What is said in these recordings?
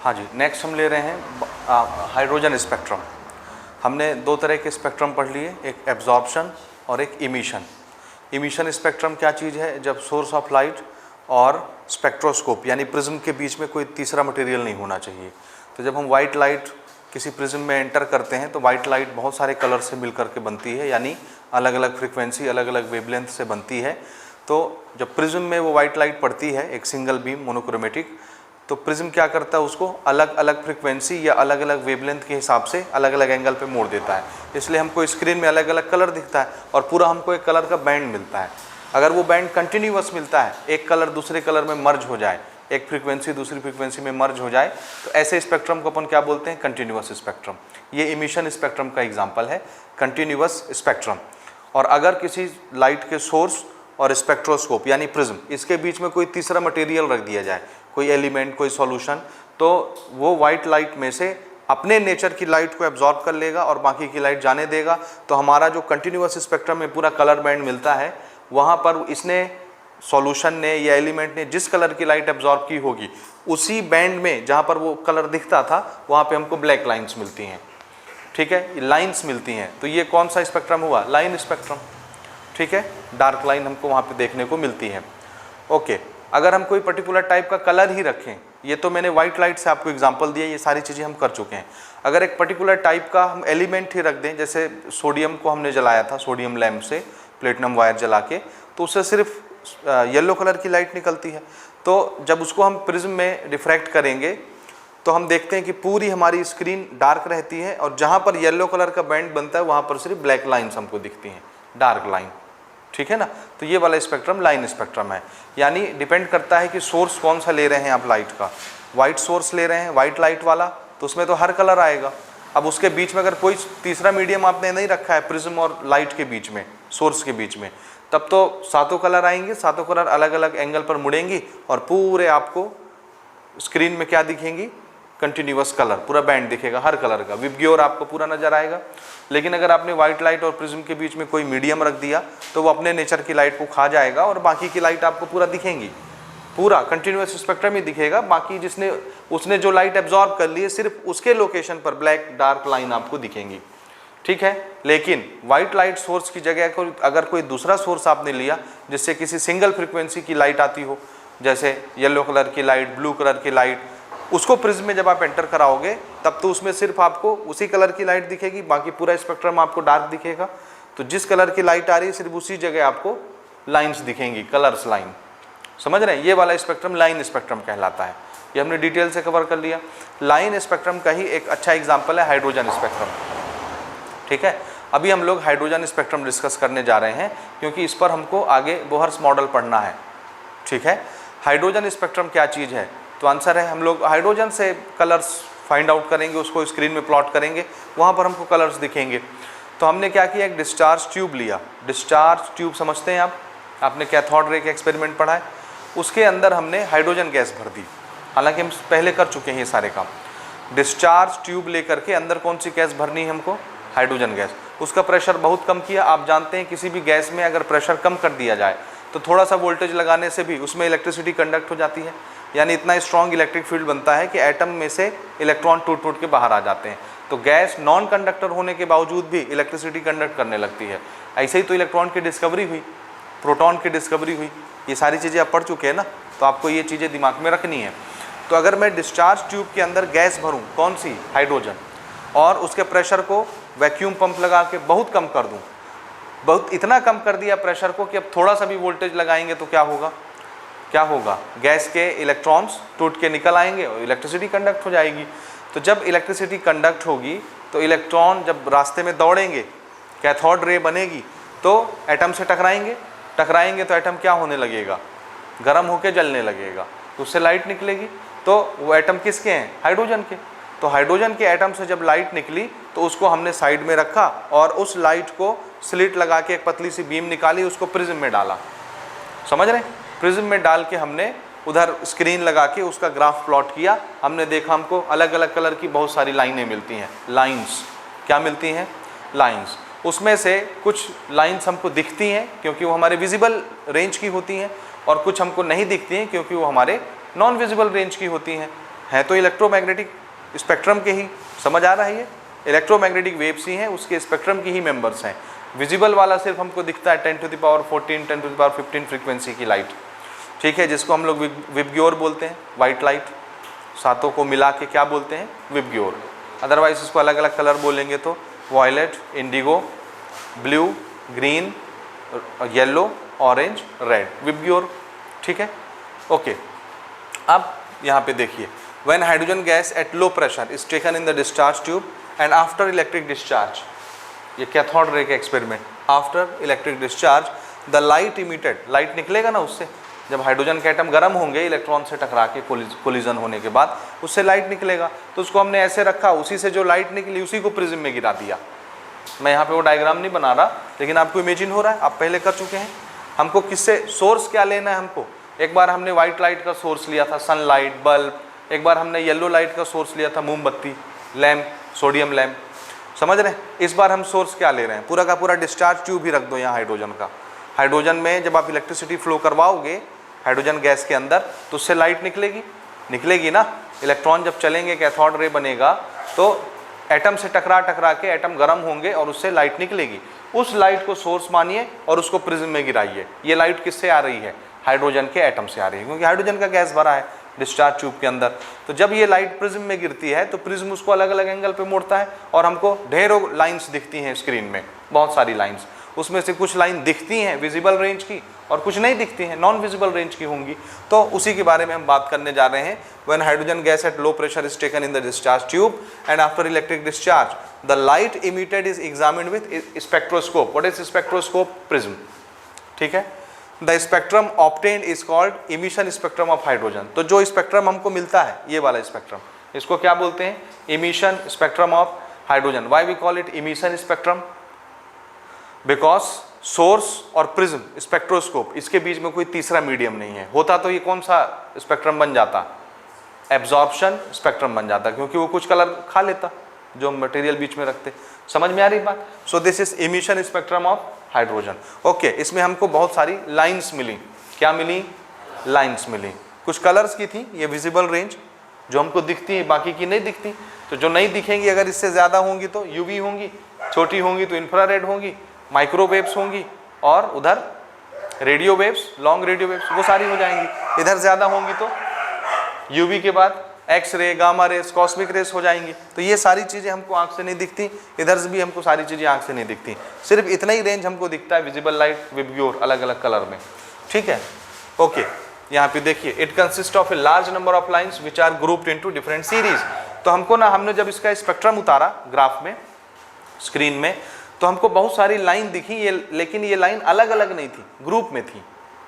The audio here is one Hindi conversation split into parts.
हाँ जी, नेक्स्ट हम ले रहे हैं हाइड्रोजन स्पेक्ट्रम। हमने दो तरह के स्पेक्ट्रम पढ़ लिए, एक एब्जॉर्प्शन और एक इमिशन। इमिशन स्पेक्ट्रम क्या चीज़ है? जब सोर्स ऑफ लाइट और स्पेक्ट्रोस्कोप यानी प्रिज्म के बीच में कोई तीसरा मटेरियल नहीं होना चाहिए। तो जब हम वाइट लाइट किसी प्रिज्म में एंटर करते हैं तो वाइट लाइट बहुत सारे कलर से मिल करके बनती है, यानी अलग अलग फ्रीक्वेंसी, अलग अलग वेवलेंथ से बनती है। तो जब प्रिज्म में वो वाइट लाइट पड़ती है, एक सिंगल बीम मोनोक्रोमेटिक, तो प्रिज्म क्या करता है, उसको अलग अलग फ्रीक्वेंसी या अलग अलग वेवलेंथ के हिसाब से अलग अलग एंगल पे मोड़ देता है। इसलिए हमको स्क्रीन में अलग अलग कलर दिखता है और पूरा हमको एक कलर का बैंड मिलता है। अगर वो बैंड कंटिन्यूअस मिलता है, एक कलर दूसरे कलर में मर्ज हो जाए, एक फ्रीक्वेंसी दूसरी फ्रीक्वेंसी में मर्ज हो जाए, तो ऐसे स्पेक्ट्रम को अपन क्या बोलते हैं? Continuous spectrum. ये इमिशन स्पेक्ट्रम का एग्जाम्पल है, कंटिन्यूअस स्पेक्ट्रम। और अगर किसी लाइट के सोर्स और स्पेक्ट्रोस्कोप यानी प्रिज्म, इसके बीच में कोई तीसरा मटेरियल रख दिया जाए, कोई एलिमेंट, कोई सॉल्यूशन, तो वो वाइट लाइट में से अपने नेचर की लाइट को एब्जॉर्ब कर लेगा और बाकी की लाइट जाने देगा। तो हमारा जो कंटिन्यूअस स्पेक्ट्रम में पूरा कलर बैंड मिलता है, वहाँ पर इसने, सॉल्यूशन ने या एलिमेंट ने जिस कलर की लाइट एब्जॉर्ब की होगी, उसी बैंड में जहाँ पर वो कलर दिखता था वहाँ पे हमको ब्लैक लाइन्स मिलती हैं। ठीक है, लाइन्स मिलती हैं। तो ये कौन सा स्पेक्ट्रम हुआ? Line spectrum. ठीक है, डार्क लाइन हमको वहाँ पे देखने को मिलती है। ओके, अगर हम कोई पर्टिकुलर टाइप का कलर ही रखें, ये तो मैंने वाइट लाइट से आपको एग्जांपल दिया, ये सारी चीज़ें हम कर चुके हैं। अगर एक पर्टिकुलर टाइप का हम एलिमेंट ही रख दें, जैसे सोडियम को हमने जलाया था, सोडियम लैम्प से प्लेटिनम वायर जला के, तो उससे सिर्फ येलो कलर की लाइट निकलती है। तो जब उसको हम प्रिज्म में रिफ्रैक्ट करेंगे तो हम देखते हैं कि पूरी हमारी स्क्रीन डार्क रहती है और जहाँ पर येलो कलर का बैंड बनता है वहाँ पर सिर्फ ब्लैक लाइन्स हमको दिखती हैं, डार्क लाइन। ठीक है ना? तो ये वाला स्पेक्ट्रम लाइन स्पेक्ट्रम है। यानी डिपेंड करता है कि सोर्स कौन सा ले रहे हैं आप लाइट का। वाइट सोर्स ले रहे हैं, वाइट लाइट वाला, तो उसमें तो हर कलर आएगा। अब उसके बीच में अगर कोई तीसरा मीडियम आपने नहीं रखा है प्रिज्म और लाइट के बीच में, सोर्स के बीच में, तब तो सातों कलर आएंगे, सातों कलर अलग अलग एंगल पर मुड़ेंगी और पूरे आपको स्क्रीन में क्या दिखेंगी? कंटिन्यूअस कलर, पूरा बैंड दिखेगा हर कलर का, विबग्योर आपको पूरा नजर आएगा। लेकिन अगर आपने वाइट लाइट और प्रिज्म के बीच में कोई मीडियम रख दिया तो वो अपने नेचर की लाइट को खा जाएगा और बाकी की लाइट आपको पूरा दिखेंगी, पूरा कंटिन्यूअस स्पेक्ट्रम ही दिखेगा। बाकी उसने जो लाइट एब्जॉर्ब कर ली है, सिर्फ उसके लोकेशन पर ब्लैक डार्क लाइन आपको दिखेंगी। ठीक है, लेकिन वाइट लाइट सोर्स की जगह को अगर कोई दूसरा सोर्स आपने लिया जिससे किसी सिंगल फ्रीक्वेंसी की लाइट आती हो, जैसे येलो कलर की लाइट, ब्लू कलर की लाइट, उसको प्रिज्म में जब आप एंटर कराओगे तब तो उसमें सिर्फ आपको उसी कलर की लाइट दिखेगी, बाकी पूरा स्पेक्ट्रम आपको डार्क दिखेगा। तो जिस कलर की लाइट आ रही है सिर्फ उसी जगह आपको लाइंस दिखेंगी, कलर्स लाइन। समझ रहे हैं? ये वाला स्पेक्ट्रम लाइन स्पेक्ट्रम कहलाता है। ये हमने डिटेल से कवर कर लिया। लाइन स्पेक्ट्रम का ही एक अच्छा एग्जाम्पल है हाइड्रोजन स्पेक्ट्रम। ठीक है, अभी हम लोग हाइड्रोजन स्पेक्ट्रम डिस्कस करने जा रहे हैं क्योंकि इस पर हमको आगे बोहर्स मॉडल पढ़ना है। ठीक है, हाइड्रोजन स्पेक्ट्रम क्या चीज़ है? तो आंसर है, हम लोग हाइड्रोजन से कलर्स फाइंड आउट करेंगे, उसको स्क्रीन में प्लॉट करेंगे, वहाँ पर हमको कलर्स दिखेंगे। तो हमने क्या किया, एक डिस्चार्ज ट्यूब लिया। डिस्चार्ज ट्यूब समझते हैं आप, आपने कैथोड रे के एक्सपेरिमेंट पढ़ा है। उसके अंदर हमने हाइड्रोजन गैस भर दी, हालांकि हम पहले कर चुके हैं ये सारे काम। डिस्चार्ज ट्यूब लेकर के अंदर कौन सी गैस भरनी है हमको? Hydrogen gas. उसका प्रेशर बहुत कम किया। आप जानते हैं किसी भी गैस में अगर प्रेशर कम कर दिया जाए तो थोड़ा सा वोल्टेज लगाने से भी उसमें इलेक्ट्रिसिटी कंडक्ट हो जाती है, यानी इतना स्ट्रॉन्ग इलेक्ट्रिक फील्ड बनता है कि एटम में से इलेक्ट्रॉन टूट टूट के बाहर आ जाते हैं। तो गैस नॉन कंडक्टर होने के बावजूद भी इलेक्ट्रिसिटी कंडक्ट करने लगती है। ऐसे ही तो इलेक्ट्रॉन की डिस्कवरी हुई, प्रोटॉन की डिस्कवरी हुई, ये सारी चीज़ें आप पढ़ चुके हैं ना, तो आपको ये चीज़ें दिमाग में रखनी है। तो अगर मैं डिस्चार्ज ट्यूब के अंदर गैस भरूँ, कौन सी? हाइड्रोजन, और उसके प्रेशर को वैक्यूम पंप लगा के बहुत कम कर दूँ, बहुत इतना कम कर दिया प्रेशर को कि अब थोड़ा सा भी वोल्टेज लगाएंगे तो क्या होगा? क्या होगा? गैस के इलेक्ट्रॉन्स टूट के निकल आएंगे और इलेक्ट्रिसिटी कंडक्ट हो जाएगी। तो जब इलेक्ट्रिसिटी कंडक्ट होगी तो इलेक्ट्रॉन जब रास्ते में दौड़ेंगे, कैथोड रे बनेगी, तो एटम से टकराएंगे तो एटम क्या होने लगेगा? गर्म होकर जलने लगेगा, तो उससे लाइट निकलेगी। तो वो एटम किसके हैं? हाइड्रोजन के। तो हाइड्रोजन के एटम से जब लाइट निकली तो उसको हमने साइड में रखा और उस लाइट को स्लिट लगा के एक पतली सी बीम निकाली, उसको प्रिज्म में डाला। समझ रहे हैं? प्रिज्म में डाल के हमने उधर स्क्रीन लगा के उसका ग्राफ प्लॉट किया। हमने देखा हमको अलग अलग कलर की बहुत सारी लाइनें मिलती हैं, लाइंस। क्या मिलती हैं? लाइंस। उसमें से कुछ लाइंस हमको दिखती हैं क्योंकि वो हमारे विजिबल रेंज की होती हैं, और कुछ हमको नहीं दिखती हैं क्योंकि वो हमारे नॉन विजिबल रेंज की होती हैं। हैं तो इलेक्ट्रोमैग्नेटिक स्पेक्ट्रम के ही, समझ आ रहा है, ये इलेक्ट्रोमैग्नेटिक वेव्स ही हैं, उसके स्पेक्ट्रम की ही मेंबर्स हैं। विजिबल वाला सिर्फ हमको दिखता है 10⁻14 10⁻15 फ्रीक्वेंसी की लाइट, ठीक है, जिसको हम लोग विबग्योर बोलते हैं, वाइट लाइट, सातों को मिला के क्या बोलते हैं, विबग्योर। अदरवाइज इसको अलग अलग कलर बोलेंगे तो violet, indigo, blue, green, yellow, orange, red, VIBGYOR, ठीक है। ओके, अब यहाँ पे देखिए, when hydrogen gas at low pressure is taken in the discharge tube and after electric discharge, ये कैथोड रे का experiment, after electric discharge the light emitted, light निकलेगा ना उससे, जब हाइड्रोजन के एटम गर्म होंगे इलेक्ट्रॉन से टकरा के कोलिजन होने के बाद उससे लाइट निकलेगा, तो उसको हमने ऐसे रखा, उसी से जो लाइट निकली उसी को प्रिज्म में गिरा दिया। मैं यहाँ पे वो डायग्राम नहीं बना रहा, लेकिन आपको इमेजिन हो रहा है, आप पहले कर चुके हैं। हमको किससे सोर्स क्या लेना है हमको, एक बार हमने व्हाइट लाइट का सोर्स लिया था, सनलाइट, बल्ब, एक बार हमने येलो लाइट का सोर्स लिया था, मोमबत्ती, लैम्प, सोडियम लैम्प, समझ रहे हैं। इस बार हम सोर्स क्या ले रहे हैं, पूरा का पूरा डिस्चार्ज ट्यूब ही रख दो यहाँ हाइड्रोजन का। हाइड्रोजन में जब आप इलेक्ट्रिसिटी फ्लो करवाओगे हाइड्रोजन गैस के अंदर तो उससे लाइट निकलेगी ना, इलेक्ट्रॉन जब चलेंगे कैथोड रे बनेगा तो एटम से टकरा के एटम गर्म होंगे और उससे लाइट निकलेगी। उस लाइट को सोर्स मानिए और उसको प्रिज्म में गिराइए। ये लाइट किससे आ रही है, हाइड्रोजन के एटम से आ रही है, क्योंकि हाइड्रोजन का गैस भरा है डिस्चार्ज ट्यूब के अंदर। तो जब ये लाइट प्रिज्म में गिरती है तो प्रिज्म उसको अलग अलग एंगल पे मोड़ता है और हमको ढेरों लाइंस दिखती हैं स्क्रीन में, बहुत सारी लाइंस। उसमें से कुछ लाइन दिखती हैं विजिबल रेंज की और कुछ नहीं दिखती हैं, नॉन विजिबल रेंज की होंगी। तो उसी के बारे में हम बात करने जा रहे हैं। When hydrogen gas at low pressure is taken in the discharge tube and after electric discharge the light emitted is examined with spectroscope. What is spectroscope, prism, ठीक है। The spectrum obtained is called emission spectrum of hydrogen. तो जो स्पेक्ट्रम हमको मिलता है ये वाला स्पेक्ट्रम, इसको क्या बोलते हैं, emission spectrum of hydrogen. Why we call it emission spectrum, because source और प्रिज्म स्पेक्ट्रोस्कोप, इसके बीच में कोई तीसरा मीडियम नहीं है। होता तो ये कौन सा स्पेक्ट्रम बन जाता, एब्जॉर्प्शन स्पेक्ट्रम बन जाता, क्योंकि वो कुछ कलर खा लेता जो मटेरियल बीच में रखते। समझ में आ रही बात। So this is emission spectrum of hydrogen. Okay, इसमें हमको बहुत सारी लाइंस मिली। क्या मिली, लाइंस मिली। कुछ कलर्स की थी, ये विजिबल रेंज जो हमको दिखती है, बाकी की नहीं दिखती। तो जो नहीं दिखेंगी अगर इससे ज़्यादा होंगी तो यूवी होंगी, छोटी होंगी तो इंफ्रारेड होंगी, माइक्रोवेव्स होंगी, और उधर radio waves, long radio waves, वो सारी हो जाएंगी। इधर ज़्यादा होंगी तो यूवी के बाद X ray, gamma rays, cosmic rays हो जाएंगी। तो ये सारी चीज़ें हमको आंख से नहीं दिखती, इधर से भी हमको सारी चीज़ें आंख से नहीं दिखती। सिर्फ इतना ही रेंज हमको दिखता है, विजिबल लाइट, विबग्योर, अलग अलग कलर में, ठीक है। ओके, यहाँ पे देखिए, it consist of a large number of lines which are grouped into different series. तो हमको ना, हमने जब इसका स्पेक्ट्रम उतारा ग्राफ में, स्क्रीन में, तो हमको बहुत सारी लाइन दिखी, ये लेकिन ये लाइन अलग अलग नहीं थी, ग्रुप में थी।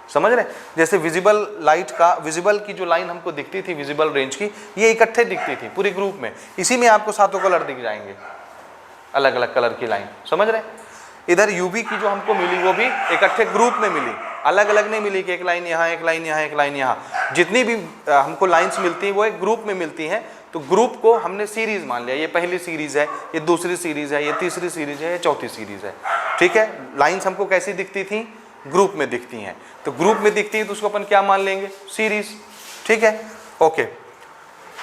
समझ रहे, जैसे विजिबल लाइट का, विजिबल की जो लाइन हमको दिखती थी विजिबल रेंज की, ये इकट्ठे दिखती थी पूरी ग्रुप में। इसी में आपको सातों कलर दिख जाएंगे, अलग अलग कलर की लाइन, समझ रहे। इधर यूवी की जो हमको मिली वो भी इकट्ठे ग्रुप में मिली, अलग अलग नहीं मिली कि एक लाइन यहाँ, एक लाइन यहाँ, एक लाइन यहाँ। जितनी भी हमको लाइन्स मिलती हैं वो एक ग्रुप में मिलती हैं। तो ग्रुप को हमने सीरीज मान लिया, ये पहली सीरीज है, ये दूसरी सीरीज है, ये तीसरी सीरीज है, ये चौथी सीरीज है, ठीक है। लाइन्स हमको कैसी दिखती थी, ग्रुप में दिखती हैं। तो ग्रुप में दिखती है तो उसको अपन क्या मान लेंगे, सीरीज, ठीक है। ओके,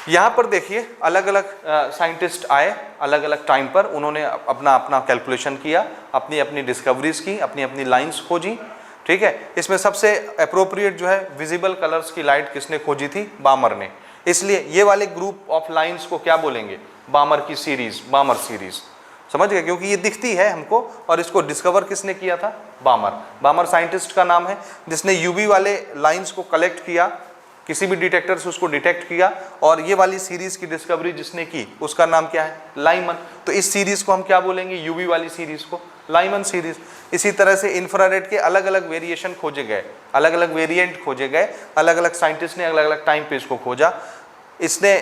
यहाँ पर देखिए अलग अलग साइंटिस्ट आए, अलग अलग टाइम पर उन्होंने अपना अपना कैलकुलेशन किया, अपनी अपनी डिस्कवरीज की, अपनी अपनी लाइंस खोजी, ठीक है। इसमें सबसे अप्रोप्रिएट जो है विजिबल कलर्स की लाइट किसने खोजी थी, बामर ने। इसलिए ये वाले ग्रुप ऑफ लाइंस को क्या बोलेंगे, बामर की सीरीज, बामर सीरीज, समझ गए, क्योंकि ये दिखती है हमको। और इसको डिस्कवर किसने किया था, बामर। बामर साइंटिस्ट का नाम है जिसने यूवी वाले लाइंस को कलेक्ट किया, किसी भी डिटेक्टर से उसको डिटेक्ट किया, और ये वाली सीरीज की डिस्कवरी जिसने की उसका नाम क्या है, लाइमन। तो इस सीरीज को हम क्या बोलेंगे, यूवी वाली सीरीज को लाइमन सीरीज। इसी तरह से इंफ्रारेड के अलग अलग वेरिएशन खोजे गए, अलग अलग वेरिएंट खोजे गए, अलग अलग साइंटिस्ट ने अलग अलग टाइम पे इसको खोजा। इसने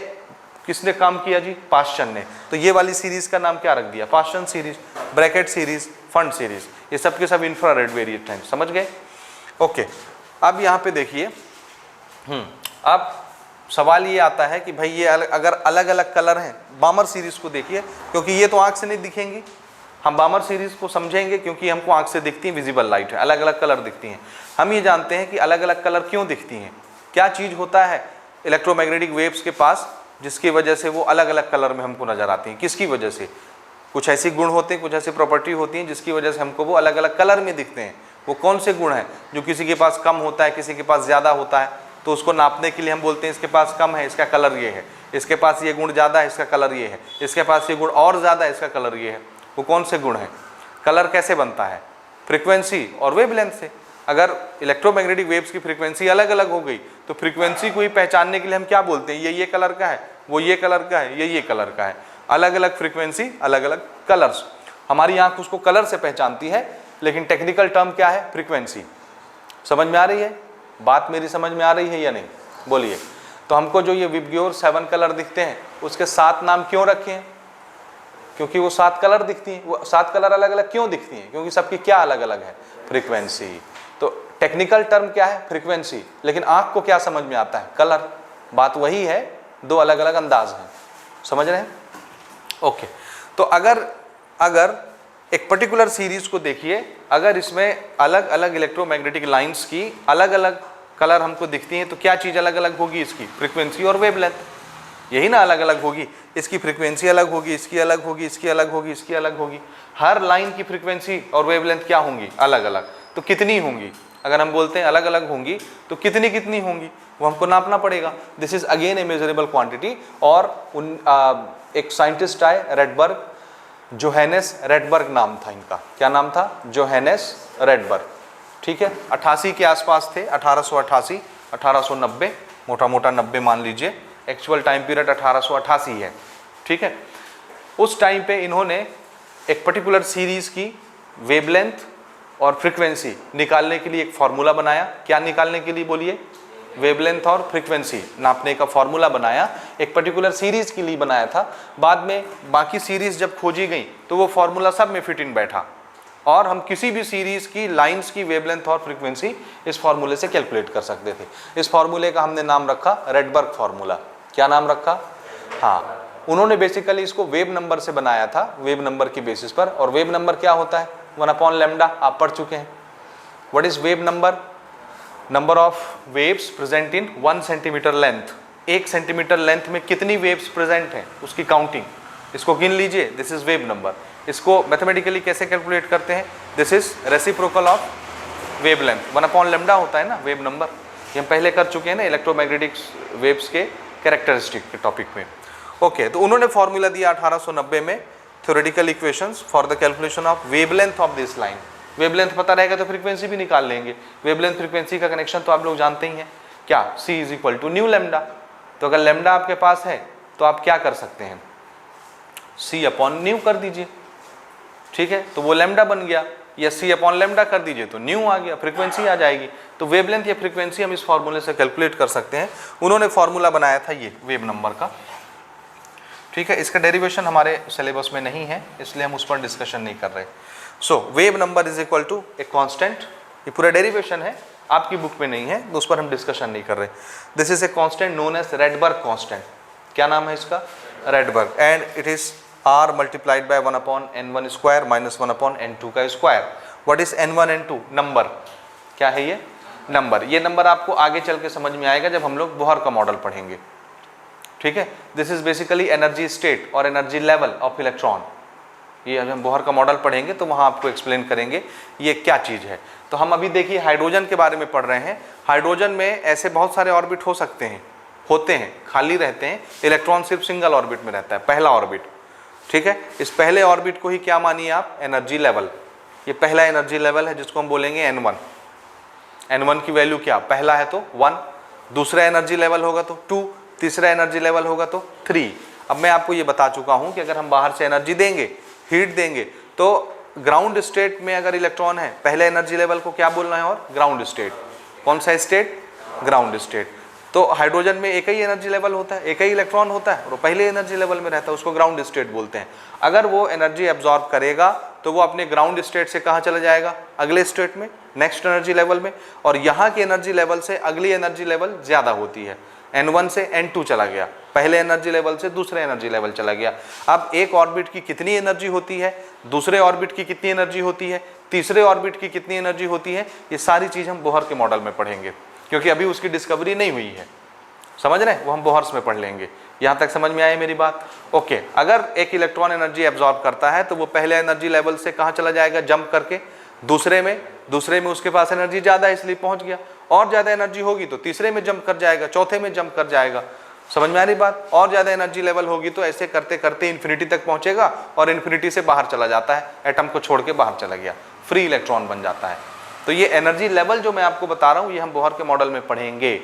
किसने काम किया जी, पाश्चन ने। तो ये वाली सीरीज का नाम क्या रख दिया, पाश्चन series, Brackett series, fund series, ये सब के सब इंफ्रारेड वेरिएंट हैं, समझ गए। ओके, अब यहाँ पे देखिए, अब सवाल ये आता है कि भाई ये अगर अलग अलग कलर हैं, बामर सीरीज को देखिए, क्योंकि ये तो आंख से नहीं दिखेंगी, हम बामर सीरीज को समझेंगे क्योंकि हमको आंख से दिखती है, विजिबल लाइट है, अलग अलग कलर दिखती हैं। हम ये जानते हैं कि अलग अलग कलर क्यों दिखती हैं, क्या चीज़ होता है इलेक्ट्रोमैग्नेटिक वेव्स के पास, जिसकी वजह से वो अलग अलग कलर में हमको नज़र आती हैं। किसकी वजह से? कुछ ऐसी गुण होते हैं, कुछ ऐसी प्रॉपर्टी होती हैं जिसकी वजह से हमको वो अलग अलग कलर में दिखते हैं। वो कौन से गुण हैं? जो किसी के पास कम होता है, किसी के पास ज़्यादा होता है, तो उसको नापने के लिए हम बोलते हैं इसके पास कम है, इसका कलर ये है, इसके पास ये गुण ज़्यादा है, इसका कलर ये है, इसके पास ये गुण और ज़्यादा है, इसका कलर ये है। वो कौन से गुण हैं? कलर कैसे बनता है? फ्रीक्वेंसी और वेवलेंथ से। अगर इलेक्ट्रोमैग्नेटिक वेव्स की फ्रीक्वेंसी अलग अलग हो गई तो फ्रीक्वेंसी को ही पहचानने के लिए हम क्या बोलते हैं? ये कलर का है, वो ये कलर का है, ये कलर का है। अलग अलग फ्रीक्वेंसी, अलग अलग कलर्स। हमारी आंख उसको कलर से पहचानती है, लेकिन टेक्निकल टर्म क्या है? फ्रीक्वेंसी। समझ में आ रही है बात? मेरी समझ में आ रही है या नहीं? बोलिए। तो हमको जो ये विबग्योर 7 कलर दिखते हैं उसके 7 नाम क्यों रखे हैं? क्योंकि वो 7 कलर दिखती हैं। वो 7 कलर अलग अलग क्यों दिखती हैं? क्योंकि सबकी क्या अलग अलग है? फ्रीक्वेंसी। तो टेक्निकल टर्म क्या है? फ्रीक्वेंसी। लेकिन आंख को क्या समझ में आता है? कलर। बात वही है, दो अलग अलग अंदाज हैं। समझ रहे हैं? ओके। तो अगर एक पर्टिकुलर सीरीज को देखिए, अगर इसमें अलग अलग इलेक्ट्रोमैग्नेटिक लाइंस की अलग अलग कलर हमको दिखती हैं तो क्या चीज़ अलग अलग होगी? इसकी फ्रीक्वेंसी और वेवलेंथ। यही ना अलग अलग होगी। इसकी फ्रीक्वेंसी अलग होगी, इसकी अलग होगी, इसकी अलग होगी, इसकी अलग होगी। हर लाइन की फ्रीक्वेंसी और वेवलेंथ क्या होंगी? अलग अलग। तो कितनी होंगी? अगर हम बोलते हैं अलग अलग होंगी तो कितनी कितनी होंगी वो हमको नापना पड़ेगा। This is again A measurable quantity. और एक साइंटिस्ट आए, रेडबर्ग, जोहेनेस रेडबर्ग नाम था इनका। क्या नाम था? जोहेनेस रेडबर्ग। ठीक है, 88 के आसपास थे, 1888 1890, मोटा मोटा 90 मान लीजिए। एक्चुअल टाइम पीरियड 1888 है। ठीक है, उस टाइम पे इन्होंने एक पर्टिकुलर सीरीज की वेवलेंथ और फ्रीक्वेंसी निकालने के लिए एक फॉर्मूला बनाया। क्या निकालने के लिए? बोलिए। वेवलेंथ और फ्रीक्वेंसी नापने का फॉर्मूला बनाया। एक पर्टिकुलर सीरीज के लिए बनाया था। बाद में बाकी सीरीज जब खोजी गई तो वो फॉर्मूला सब में फिट इन बैठा और हम किसी भी सीरीज की लाइंस की वेवलेंथ और फ्रीक्वेंसी इस फॉर्मूले से कैलकुलेट कर सकते थे। इस फॉर्मूले का हमने नाम रखा रेडबर्ग फॉर्मूला। क्या नाम रखा? हाँ, उन्होंने बेसिकली इसको वेव नंबर से बनाया था, वेव नंबर की बेसिस पर। और वेव नंबर क्या होता है? 1/λ। आप पढ़ चुके हैं। What is wave number? Number of waves present in 1 centimetre length. 1 centimetre length में कितनी वेव्स प्रेजेंट हैं उसकी काउंटिंग। इसको गिन लीजिए। This is wave number. इसको मैथमेटिकली कैसे कैलकुलेट करते हैं? This is reciprocal of wavelength. 1/λ होता है ना वेव नंबर। ये हम पहले कर चुके हैं ना इलेक्ट्रोमैग्नेटिक वेव्स के कैरेक्टरिस्टिक के टॉपिक में। ओके, तो उन्होंने फॉर्मूला दिया 1890 में, theoretical equations for the calculation of wavelength of this line. Wavelength पता रहेगा तो फ्रीक्वेंसी भी निकाल लेंगे। वेवलेंथ फ्रीक्वेंसी का कनेक्शन तो आप लोग जानते ही हैं। क्या? C is equal to nu lambda. तो अगर लैम्डा आपके पास है तो आप क्या कर सकते हैं? C/न्यू कर दीजिए। ठीक है, तो वो लैम्डा बन गया। या C/λ कर दीजिए तो न्यू आ गया, फ्रीक्वेंसी आ जाएगी। तो वेवलेंथ या फ्रीक्वेंसी हम इस फॉर्मूले से कैलकुलेट कर सकते हैं। उन्होंने फॉर्मूला बनाया था ये वेव नंबर का। ठीक है, इसका डेरिवेशन हमारे सिलेबस में नहीं है इसलिए हम उस पर डिस्कशन नहीं कर रहे। So wave number is equal to a constant. ये पूरा डेरिवेशन है, आपकी बुक में नहीं है तो उस पर हम डिस्कशन नहीं कर रहे। This is a constant known as Rydberg constant. क्या नाम है इसका? Rydberg. And it is r multiplied by 1/n1 square minus 1/n2 का square. What is n1 n2? Number. क्या है ये? नंबर। ये नंबर आपको आगे चल के समझ में आएगा जब हम लोग बोहर का मॉडल पढ़ेंगे। ठीक है, this is basically energy state और एनर्जी लेवल ऑफ इलेक्ट्रॉन। ये हम बोहर का मॉडल पढ़ेंगे तो वहाँ आपको एक्सप्लेन करेंगे ये क्या चीज़ है। तो हम अभी देखिए हाइड्रोजन के बारे में पढ़ रहे हैं। हाइड्रोजन में ऐसे बहुत सारे ऑर्बिट हो सकते हैं, होते हैं, खाली रहते हैं। इलेक्ट्रॉन सिर्फ सिंगल ऑर्बिट में रहता है, पहला ऑर्बिट। ठीक है, इस पहले ऑर्बिट को ही क्या मानिए आप? Energy level. ये पहला एनर्जी लेवल है जिसको हम बोलेंगे n1। n1 की वैल्यू क्या? पहला है तो 1, दूसरा एनर्जी लेवल होगा तो 2, तीसरा एनर्जी लेवल होगा तो 3। अब मैं आपको ये बता चुका हूं कि अगर हम बाहर से एनर्जी देंगे, हीट देंगे, तो ग्राउंड स्टेट में अगर इलेक्ट्रॉन है, पहले एनर्जी लेवल को क्या बोलना है? और ग्राउंड स्टेट। कौन सा स्टेट? Ground state. तो हाइड्रोजन में एक ही एनर्जी लेवल होता है, एक ही इलेक्ट्रॉन होता है और पहले एनर्जी लेवल में रहता है, उसको ग्राउंड स्टेट बोलते हैं। अगर वो एनर्जी एब्जॉर्ब करेगा तो वो अपने ग्राउंड स्टेट से कहाँ चला जाएगा? अगले स्टेट में, नेक्स्ट एनर्जी लेवल में। और यहाँ की एनर्जी लेवल से अगली एनर्जी लेवल ज़्यादा होती है। n1 से n2 चला गया, पहले एनर्जी लेवल से दूसरे एनर्जी लेवल चला गया। अब एक ऑर्बिट की कितनी एनर्जी होती है, दूसरे ऑर्बिट की कितनी एनर्जी होती है, तीसरे ऑर्बिट की कितनी एनर्जी होती है, ये सारी चीज़ हम बोहर के मॉडल में पढ़ेंगे क्योंकि अभी उसकी डिस्कवरी नहीं हुई है। समझ रहे हैं? वो हम बोहर्स में पढ़ लेंगे। यहाँ तक समझ में आई मेरी बात? ओके, अगर एक इलेक्ट्रॉन एनर्जी एब्जॉर्ब करता है तो वो पहले एनर्जी लेवल से कहाँ चला जाएगा, जंप करके दूसरे में उसके पास एनर्जी ज़्यादा है इसलिए पहुँच गया, और ज़्यादा एनर्जी होगी तो तीसरे में जंप कर जाएगा, चौथे में जंप कर जाएगा। समझ में आ रही बात? और ज़्यादा एनर्जी लेवल होगी तो ऐसे करते करते इन्फिनिटी तक पहुँचेगा और इन्फिनिटी से बाहर चला जाता है, एटम को छोड़ के बाहर चला गया, फ्री इलेक्ट्रॉन बन जाता है। तो ये एनर्जी लेवल जो मैं आपको बता रहा हूँ ये हम बोहर के मॉडल में पढ़ेंगे।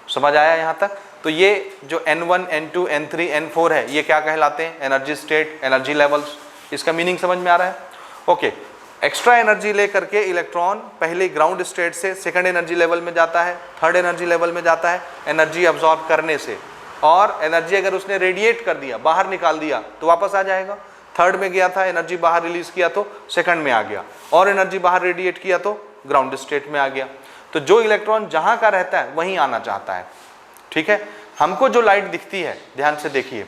समझ आया यहाँ तक? तो ये जो N1, N2, N3, N4 है ये क्या कहलाते हैं, एनर्जी स्टेट, एनर्जी लेवल्स। इसका मीनिंग समझ में आ रहा है? ओके, एक्स्ट्रा एनर्जी लेकर के इलेक्ट्रॉन पहले ग्राउंड स्टेट से सेकंड एनर्जी लेवल में जाता है, थर्ड एनर्जी लेवल में जाता है एनर्जी अब्जॉर्ब करने से, और एनर्जी अगर उसने रेडिएट कर दिया, बाहर निकाल दिया तो वापस आ जाएगा। थर्ड में गया था, एनर्जी बाहर रिलीज किया तो सेकंड में आ गया, और एनर्जी बाहर रेडिएट किया तो ग्राउंड स्टेट में आ गया। तो जो इलेक्ट्रॉन जहां का रहता है वहीं आना चाहता है। ठीक है, हमको जो लाइट दिखती है, ध्यान से देखिए,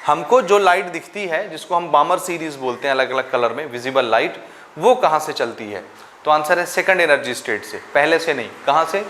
हमको जो लाइट दिखती है जिसको हम बामर सीरीज बोलते हैं अलग अलग कलर में, विजिबल लाइट, वो कहां से चलती है? तो आंसर है सेकंड एनर्जी स्टेट से, पहले से नहीं। कहां से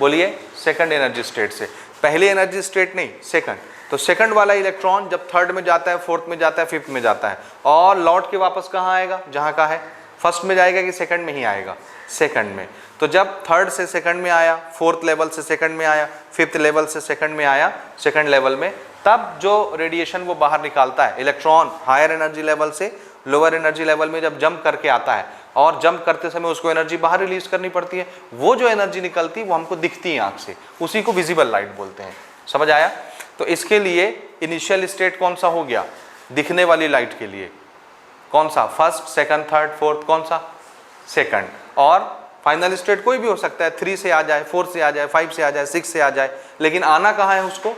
बोलिए? सेकंड एनर्जी स्टेट से, पहले एनर्जी स्टेट नहीं, सेकंड। तो सेकंड वाला इलेक्ट्रॉन जब थर्ड में जाता है, फोर्थ में जाता है, फिफ्थ में जाता है, और लौट के वापस कहाँ आएगा? जहाँ का है। फर्स्ट में जाएगा कि सेकंड में ही आएगा? सेकंड में। तो जब थर्ड से सेकंड में आया, फोर्थ लेवल से सेकंड में आया, फिफ्थ लेवल से सेकंड में आया, सेकंड लेवल में, तब जो रेडिएशन वो बाहर निकालता है, इलेक्ट्रॉन हायर एनर्जी लेवल से लोअर एनर्जी लेवल में जब जंप करके आता है, और जंप करते समय उसको एनर्जी बाहर रिलीज करनी पड़ती है, वो जो एनर्जी निकलती है वो हमको दिखती है आंख से, उसी को विजिबल लाइट बोलते हैं। समझ आया? तो इसके लिए इनिशियल स्टेट कौन सा हो गया दिखने वाली लाइट के लिए? कौन सा? फर्स्ट, सेकंड, थर्ड, फोर्थ, कौन सा? सेकंड। और फाइनल स्टेट कोई भी हो सकता है, 3 से आ जाए, 4 से आ जाए, 5 से आ जाए, 6 से आ जाए, लेकिन आना कहाँ है उसको?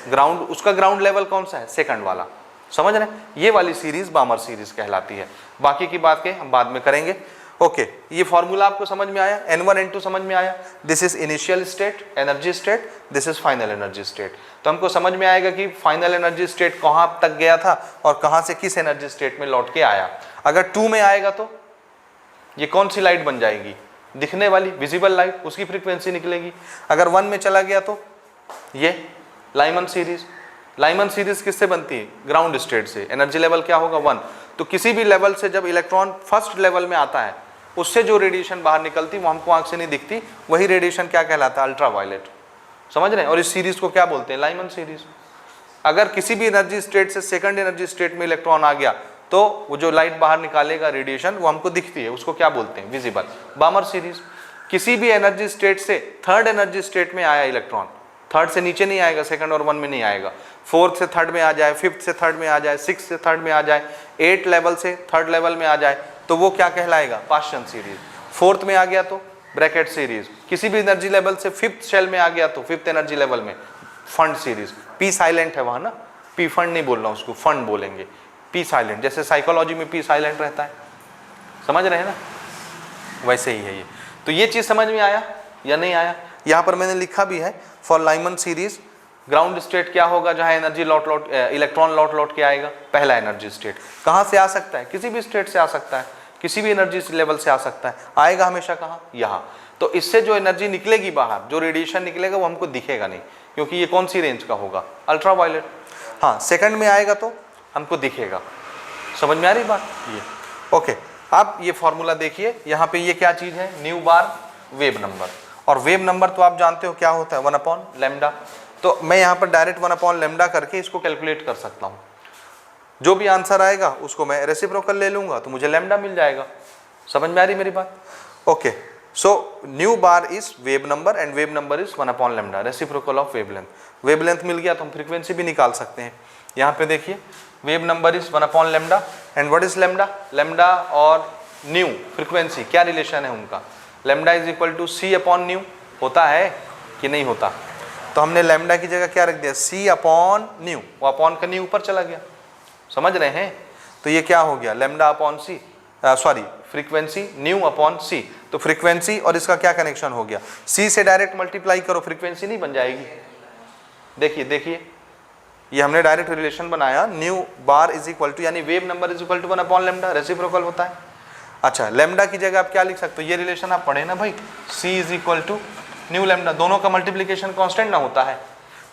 ग्राउंड। उसका ग्राउंड लेवल कौन सा है? सेकंड वाला। समझ रहे? ये वाली सीरीज बामर सीरीज कहलाती है। बाकी की बात के हम बाद में करेंगे। ओके, ये फॉर्मूला आपको समझ में आया? N1, N2 समझ में आया? This is initial state, energy state, this is final energy state. तो हमको समझ में आएगा कि फाइनल एनर्जी स्टेट कहाँ तक गया था और कहाँ से किस एनर्जी स्टेट में लौट के आया। अगर 2 में आएगा तो ये कौन सी लाइट बन जाएगी? दिखने वाली विजिबल लाइट, उसकी फ्रीक्वेंसी निकलेगी। अगर 1 में चला गया तो ये लाइमन सीरीज। लाइमन सीरीज किससे बनती है? ग्राउंड स्टेट से। एनर्जी लेवल क्या होगा? 1। तो किसी भी लेवल से जब इलेक्ट्रॉन फर्स्ट लेवल में आता है, उससे जो रेडिएशन बाहर निकलती वो हमको आंख से नहीं दिखती, वही रेडिएशन क्या कहलाता है? अल्ट्रावायलेट। समझ रहे हैं? और इस सीरीज को क्या बोलते हैं? Lyman series. अगर किसी भी एनर्जी स्टेट से सेकंड एनर्जी स्टेट में इलेक्ट्रॉन आ गया तो वो जो लाइट बाहर निकालेगा रेडिएशन, वो हमको दिखती है, उसको क्या बोलते हैं? विजिबल। बामर सीरीज। किसी भी एनर्जी स्टेट से थर्ड एनर्जी स्टेट में आया इलेक्ट्रॉन, थर्ड से नीचे नहीं आएगा, सेकंड और 1 में नहीं आएगा, फोर्थ से थर्ड में आ जाए, फिफ्थ से थर्ड में आ जाए, सिक्स से थर्ड में आ जाए, 8 लेवल से थर्ड लेवल में आ जाए, तो वो क्या कहलाएगा? पास्शन सीरीज। फोर्थ में आ गया तो ब्रैकेट सीरीज। किसी भी एनर्जी लेवल से फिफ्थ शेल में आ गया तो फिफ्थ एनर्जी लेवल में फंड सीरीज। पी साइलेंट है वहां ना, पी फंड नहीं बोल रहा हूं, उसको फंड बोलेंगे। पी साइलेंट, जैसे साइकोलॉजी में पी साइलेंट रहता है, समझ रहे हैं ना, वैसे ही है ये। तो ये चीज समझ में आया या नहीं आया? यहां पर मैंने लिखा भी है, for Lyman series ground state क्या होगा? जहां एनर्जी इलेक्ट्रॉन लौट के आएगा, पहला एनर्जी स्टेट। कहां से आ सकता है? किसी भी स्टेट से आ सकता है, किसी भी एनर्जी लेवल से आ सकता है, आएगा हमेशा कहां? यहाँ। तो इससे जो एनर्जी निकलेगी बाहर, जो रेडिएशन निकलेगा, वो हमको दिखेगा नहीं, क्योंकि ये कौन सी रेंज का होगा? अल्ट्रावायलेट। हाँ, सेकंड में आएगा तो हमको दिखेगा। समझ में आ रही बात? ये ओके। अब ये फॉर्मूला देखिए, यहाँ पे ये क्या चीज है? न्यू बार वेव नंबर। और वेव नंबर तो आप जानते हो क्या होता है? 1/λ। तो मैं यहाँ पर डायरेक्ट 1/λ करके इसको कैलकुलेट कर सकता हूँ। जो भी आंसर आएगा उसको मैं रेसिप्रोकल ले लूंगा तो मुझे लैम्डा मिल जाएगा। समझ में आ रही मेरी बात? Okay, so nu bar is wave number and wave number is 1/λ, reciprocal of wavelength. Wavelength मिल गया तो हम फ्रीक्वेंसी भी निकाल सकते हैं। यहाँ पे देखिए, wave number is 1/λ and what is lambda? Lambda और न्यू फ्रीक्वेंसी क्या रिलेशन है उनका? लैम्डा इज इक्वल टू c/न्यू होता है कि नहीं होता? तो हमने लैम्डा की जगह क्या रख दिया? c/न्यू। वो अपॉन का न्यू ऊपर चला गया। समझ रहे हैं? तो ये क्या हो गया? λ/c, sorry frequency न्यू/c। तो फ्रीक्वेंसी और इसका क्या कनेक्शन हो गया? c से डायरेक्ट मल्टीप्लाई करो, फ्रीक्वेंसी नहीं बन जाएगी? देखिए देखिए, ये हमने डायरेक्ट रिलेशन बनाया, nu bar is equal to, यानी wave number is equal to 1/λ, reciprocal होता है। अच्छा, लैम्डा की जगह आप क्या लिख सकते हो? ये रिलेशन आप पढ़े ना भाई, c is equal to nu lambda, दोनों का मल्टीप्लीकेशन कांस्टेंट ना होता है,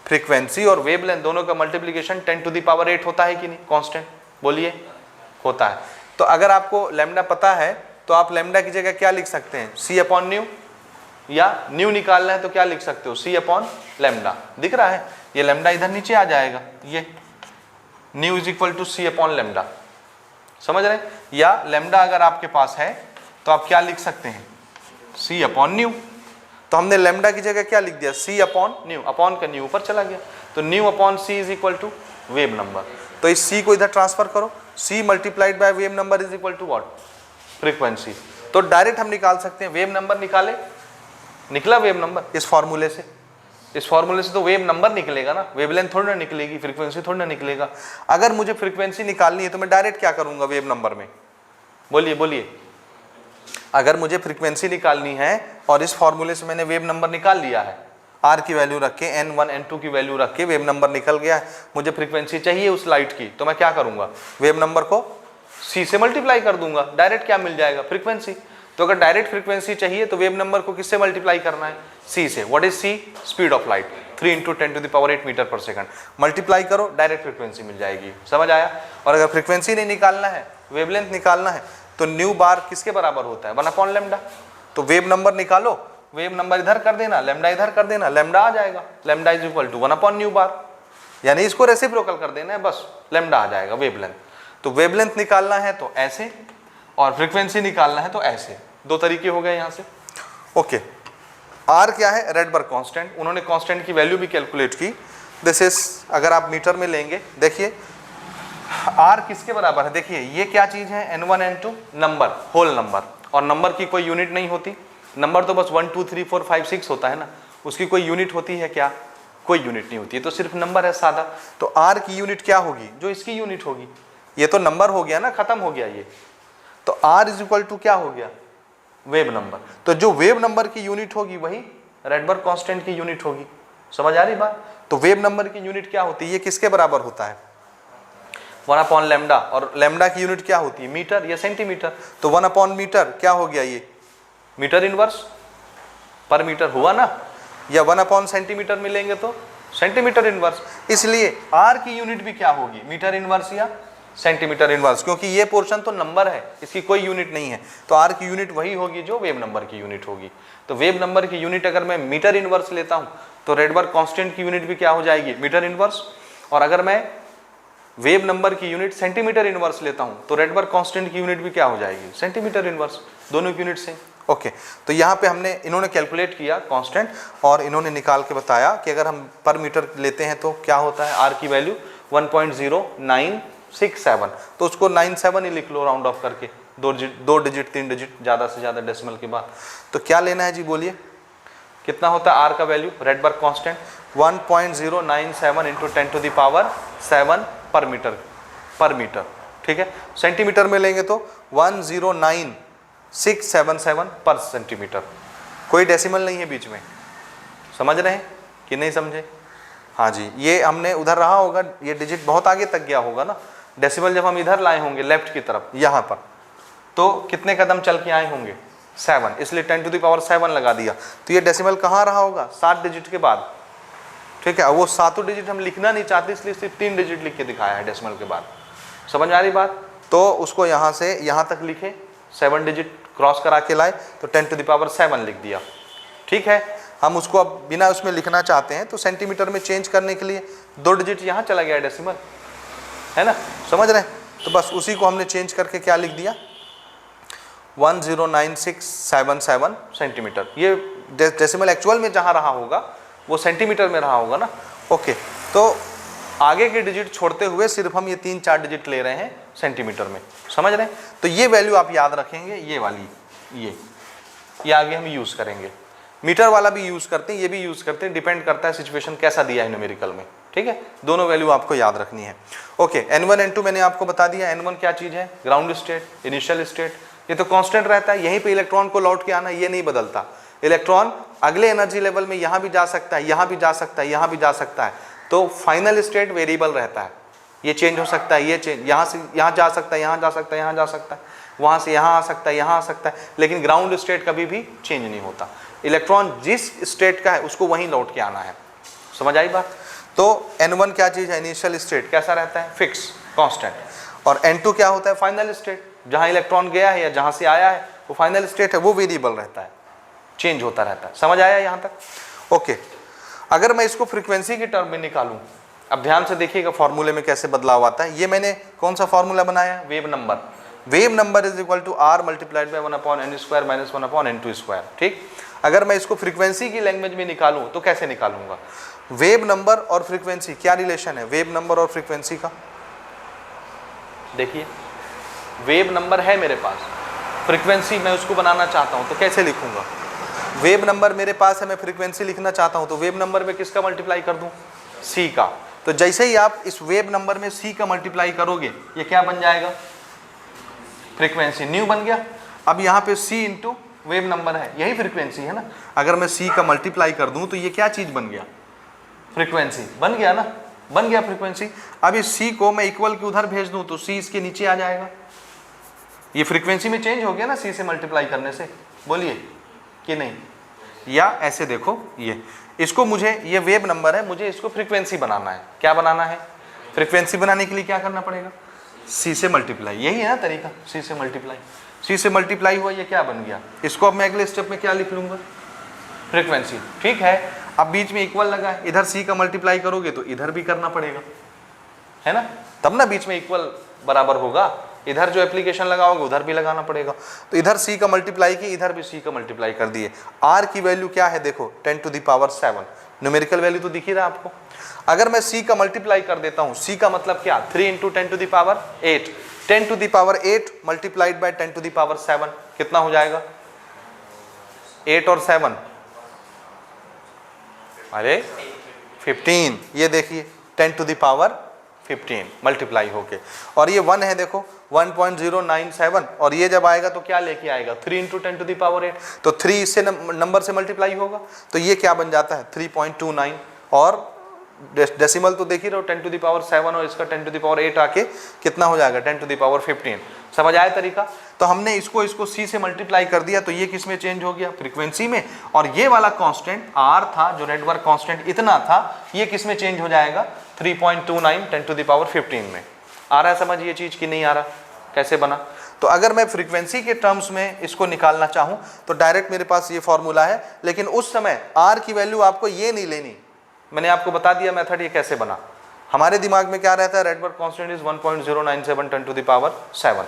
फ्रीक्वेंसी और वेवलेंथ दोनों का मल्टीप्लिकेशन 10⁸ होता है कि नहीं, कांस्टेंट, बोलिए होता है। तो अगर आपको लैम्डा पता है तो आप लैम्डा की जगह क्या लिख सकते हैं, c/न्यू, या न्यू निकालना है तो क्या लिख सकते हो, c/लैम्डा। दिख रहा है, ये लैम्डा इधर नीचे आ जाएगा, ये न्यू इज इक्वल टू c/लैम्डा, समझ रहे हैं। या लैम्डा अगर आपके पास है तो आप क्या लिख सकते हैं, c/न्यू। तो हमने लैम्डा की जगह क्या लिख दिया, c/न्यू, अपॉन का न्यू ऊपर चला गया, तो न्यू/c is equal to wave number. तो इस c को इधर ट्रांसफर करो, c multiplied by wave number is equal to what, frequency. तो डायरेक्ट हम निकाल सकते हैं, वेव नंबर निकाले, निकला वेव नंबर इस फॉर्मूले से, इस फॉर्मूले से तो वेव नंबर निकलेगा ना, वेवलेंथ थोड़ी ना निकलेगी, फ्रीक्वेंसी थोड़ी ना निकलेगा। अगर मुझे फ्रीक्वेंसी निकालनी है तो मैं डायरेक्ट क्या करूंगा वेव नंबर में, बोलिए बोलिए। अगर मुझे फ्रीक्वेंसी निकालनी है और इस फॉर्मूले से मैंने वेव नंबर निकाल लिया है, आर की वैल्यू रख के, n1 n2 की वैल्यू रख के वेव नंबर निकल गया है, मुझे फ्रीक्वेंसी चाहिए उस लाइट की, तो मैं क्या करूंगा, वेव नंबर को c से मल्टीप्लाई कर दूंगा, डायरेक्ट क्या मिल जाएगा, फ्रीक्वेंसी। तो अगर डायरेक्ट फ्रीक्वेंसी चाहिए तो वेव नंबर को किससे मल्टीप्लाई करना है, c से। What is c, speed of light, 3 × 10⁸ metre per second, multiply करो, डायरेक्ट फ्रीक्वेंसी मिल जाएगी, समझ आया। और अगर फ्रीक्वेंसी नहीं निकालना है, वेवलेंथ निकालना है, तो न्यू बार किसके बराबर होता है, 1/λ। तो वेव नंबर निकालो, वेव नंबर इधर कर देना, लैम्डा इधर कर देना, लैम्डा आ जाएगा, लैम्डा इज इक्वल टू 1/न्यू बार, यानी इसको रेसिप्रोकल कर देना है, बस लैम्डा आ जाएगा वेवलेंथ। तो वेवलेंथ निकालना है तो ऐसे, और फ्रीक्वेंसी निकालना है तो ऐसे, दो तरीके हो गए यहाँ से। ओके, आर क्या है, रेडबर्ग कांस्टेंट, उन्होंने कांस्टेंट की वैल्यू भी कैलकुलेट की। दिस इज, अगर आप मीटर में लेंगे, देखिए आर किसके बराबर है, देखिए ये क्या चीज है, n1 n2 number, whole number, और नंबर की कोई यूनिट नहीं होती, नंबर तो बस 1 2 3 4 5 6 होता है ना, उसकी कोई यूनिट होती है क्या, कोई यूनिट नहीं होती है, तो सिर्फ नंबर है सादा। तो आर की यूनिट क्या होगी, जो इसकी यूनिट होगी, ये तो नंबर हो गया ना, खत्म हो गया ये, तो आर इज इक्वल टू क्या हो गया, वेव नंबर। तो जो वेव नंबर की यूनिट होगी वही रेडबर्ग कांस्टेंट की यूनिट होगी, समझ आ रही बात। तो वेव नंबर की यूनिट क्या होती है, ये किसके बराबर होता है, 1/λ, और लैम्डा की यूनिट क्या होती है, मीटर या सेंटीमीटर। तो 1/मीटर क्या हो गया, ये मीटर इनवर्स पर मीटर हुआ ना, या 1/सेंटीमीटर मिलेंगे तो सेंटीमीटर इनवर्स। इसलिए आर की यूनिट भी क्या होगी, मीटर इनवर्स या सेंटीमीटर इनवर्स, क्योंकि ये पोर्शन तो नंबर है, इसकी कोई यूनिट नहीं है, तो आर की यूनिट वही होगी जो वेव नंबर की यूनिट होगी। तो वेव नंबर की यूनिट अगर मैं मीटर इनवर्स लेता हूं तो रेडबर्ग कांस्टेंट की यूनिट भी क्या हो जाएगी, मीटर इनवर्स। और अगर मैं वेव नंबर की यूनिट सेंटीमीटर इनवर्स लेता हूं तो रेडबर्ग कांस्टेंट की यूनिट भी क्या हो जाएगी, सेंटीमीटर इनवर्स, दोनों की यूनिट सेम। ओके, तो यहाँ पे हमने, इन्होंने कैलकुलेट किया कांस्टेंट और इन्होंने निकाल के बताया कि अगर हम पर मीटर लेते हैं तो क्या होता है, आर की वैल्यू 1.0967, तो उसको 97 ही लिख लो राउंड ऑफ करके, 2 डिजिट 3 डिजिट ज़्यादा से ज़्यादा डेसिमल के बाद। तो क्या लेना है जी, बोलिए कितना होता है आर का वैल्यू, रेडबर्ग कांस्टेंट 1.097 × 10⁻7 पर मीटर, ठीक है। सेंटीमीटर में लेंगे तो 109,677 पर सेंटीमीटर, कोई डेसिमल नहीं है बीच में, समझ रहे हैं कि नहीं समझे। हाँ जी, ये हमने उधर रहा होगा, ये डिजिट बहुत आगे तक गया होगा ना, डेसिमल जब हम इधर लाए होंगे लेफ्ट की तरफ यहाँ पर, तो कितने कदम चल के आए होंगे, 7, इसलिए 10⁻7 लगा दिया। तो ये डेसिमल कहाँ रहा होगा, 7 डिजिट के बाद, ठीक है। वो 7 डिजिट हम लिखना नहीं चाहते, इसलिए सिर्फ 3 डिजिट लिख के दिखाया है डेसिमल के बाद, समझ आ रही बात। तो उसको यहाँ से यहाँ तक लिखे, 7 डिजिट क्रॉस करा के लाए तो 10⁻7 लिख दिया, ठीक है। हम उसको अब बिना उसमें लिखना चाहते हैं तो सेंटीमीटर में चेंज करने के लिए 2 डिजिट यहाँ चला गया डेसिमल, है ना, समझ रहे हैं। तो बस उसी को हमने चेंज करके क्या लिख दिया, 109,677 सेंटीमीटर। ये डेसिमल एक्चुअल में जहाँ रहा होगा वो सेंटीमीटर में रहा होगा ना। ओके, तो आगे के डिजिट छोड़ते हुए सिर्फ हम ये 3-4 डिजिट ले रहे हैं सेंटीमीटर में, समझ रहे हैं। तो ये वैल्यू आप याद रखेंगे, ये वाली, ये आगे हम यूज़ करेंगे। मीटर वाला भी यूज़ करते हैं, ये भी यूज़ करते हैं, डिपेंड करता है सिचुएशन कैसा दिया है न्यूमेरिकल में, ठीक है। दोनों वैल्यू आपको याद रखनी है। ओके, n1 n2 मैंने आपको बता दिया। n1 क्या चीज़ है, ग्राउंड स्टेट, इनिशियल स्टेट, ये तो कांस्टेंट रहता है, यहीं पे इलेक्ट्रॉन को लौट के आना, ये नहीं बदलता। इलेक्ट्रॉन अगले एनर्जी लेवल में यहाँ भी जा सकता है, यहाँ भी जा सकता है, यहाँ भी जा सकता है, तो फाइनल स्टेट वेरिएबल रहता है, ये चेंज हो सकता है, ये चेंज, यहाँ से यहाँ जा सकता है, यहाँ जा सकता है, यहाँ जा सकता है, वहाँ से यहाँ आ सकता है, यहाँ आ सकता है, लेकिन ग्राउंड स्टेट कभी भी चेंज नहीं होता। इलेक्ट्रॉन जिस स्टेट का है उसको वहीं लौट के आना है, समझ आई बात। तो n1 क्या चीज़ है, इनिशियल स्टेट कैसा रहता है, फिक्स कांस्टेंट, और n2 क्या होता है, फाइनल स्टेट, जहाँ इलेक्ट्रॉन गया है या जहाँ से आया है वो फाइनल स्टेट है, वो वेरिएबल रहता है, चेंज होता रहता है। समझ आया यहाँ तक? ओके। अगर मैं इसको फ्रीक्वेंसी की टर्म में निकालूं, अब ध्यान से देखिएगा फॉर्मूले में कैसे बदलाव आता है। ये मैंने कौन सा फॉर्मूला बनाया है, wave number. Wave number is equal to R multiplied by 1/n² minus 1/n²। ठीक। अगर मैं इसको फ्रीक्वेंसी की लैंग्वेज में निकालूं तो कैसे निकालूंगा, वेव नंबर और फ्रीक्वेंसी क्या रिलेशन है, वेव नंबर और फ्रीक्वेंसी का। देखिए वेव नंबर है मेरे पास, फ्रीक्वेंसी मैं उसको बनाना चाहता हूं तो कैसे लिखूंगा, वेव नंबर मेरे पास है, मैं फ्रीक्वेंसी लिखना चाहता हूं तो वेव नंबर में किसका मल्टीप्लाई कर दूं, सी का। तो जैसे ही आप इस वेव नंबर में सी का मल्टीप्लाई करोगे ये क्या बन जाएगा, फ्रीक्वेंसी, न्यू बन गया। अब यहाँ पे सी इंटू वेव नंबर है, यही फ्रीक्वेंसी है ना। अगर मैं सी का मल्टीप्लाई कर दूं तो ये क्या चीज बन गया, फ्रीक्वेंसी बन गया ना, बन गया फ्रीक्वेंसी। अब इस सी को मैं इक्वल के उधर भेज दूं तो सी इसके नीचे आ जाएगा, ये फ्रीक्वेंसी में चेंज हो गया ना सी से मल्टीप्लाई करने से, बोलिए कि नहीं। या ऐसे देखो, ये इसको मुझे, ये वेव नंबर है, मुझे इसको फ्रीक्वेंसी बनाना है। क्या बनाना है, फ्रीक्वेंसी बनाने के लिए क्या करना पड़ेगा, सी से मल्टीप्लाई, यही है ना तरीका, सी से मल्टीप्लाई। सी से मल्टीप्लाई हुआ, ये क्या बन गया, इसको अब मैं अगले स्टेप में क्या लिख लूंगा, फ्रीक्वेंसी। ठीक है, अब बीच में इक्वल लगा है, इधर सी का मल्टीप्लाई करोगे तो इधर भी करना पड़ेगा, है ना, तब ना बीच में इक्वल बराबर होगा। इधर जो एप्लीकेशन लगाओगे उधर भी लगाना पड़ेगा। तो इधर सी का मल्टीप्लाई की, इधर भी सी का मल्टीप्लाई कर दिए। आर की वैल्यू क्या है, देखो 10⁻⁷, न्यूमेरिकल वैल्यू तो दिख ही रहा है आपको। अगर मैं सी का मल्टीप्लाई कर देता हूँ, सी का मतलब क्या, 3 × 10⁸, 10⁸ मल्टीप्लाइड बाय 10⁷ कितना हो जाएगा, 8 और 7, अरे 15। ये देखिए 10⁻15 मल्टीप्लाई होके, और ये 1 है, देखो 1.097, और ये जब आएगा तो क्या लेके आएगा, 3 × 10⁸, तो 3 इससे नंबर से मल्टीप्लाई होगा तो ये क्या बन जाता है, 3.29, और डेसिमल तो देख ही रहो, 10⁷ और इसका 10⁸ आके कितना हो जाएगा, 10⁻15। समझ आया तरीका। तो हमने इसको सी से मल्टीप्लाई कर दिया तो ये किस में चेंज हो गया, फ्रीक्वेंसी में, और ये वाला कांस्टेंट आर था जो नेटवर्क कांस्टेंट इतना था, ये किस में चेंज हो जाएगा, 3.29 10⁻15 में। आ रहा है समझ ये चीज कि नहीं आ रहा, कैसे बना। तो अगर मैं फ्रीक्वेंसी के टर्म्स में इसको निकालना चाहूं तो डायरेक्ट मेरे पास ये फॉर्मूला है, लेकिन उस समय आर की वैल्यू आपको ये नहीं लेनी, मैंने आपको बता दिया मेथड ये कैसे बना। हमारे दिमाग में क्या रहता है, रेडबर्ग कांस्टेंट इज 1.097 10⁻7,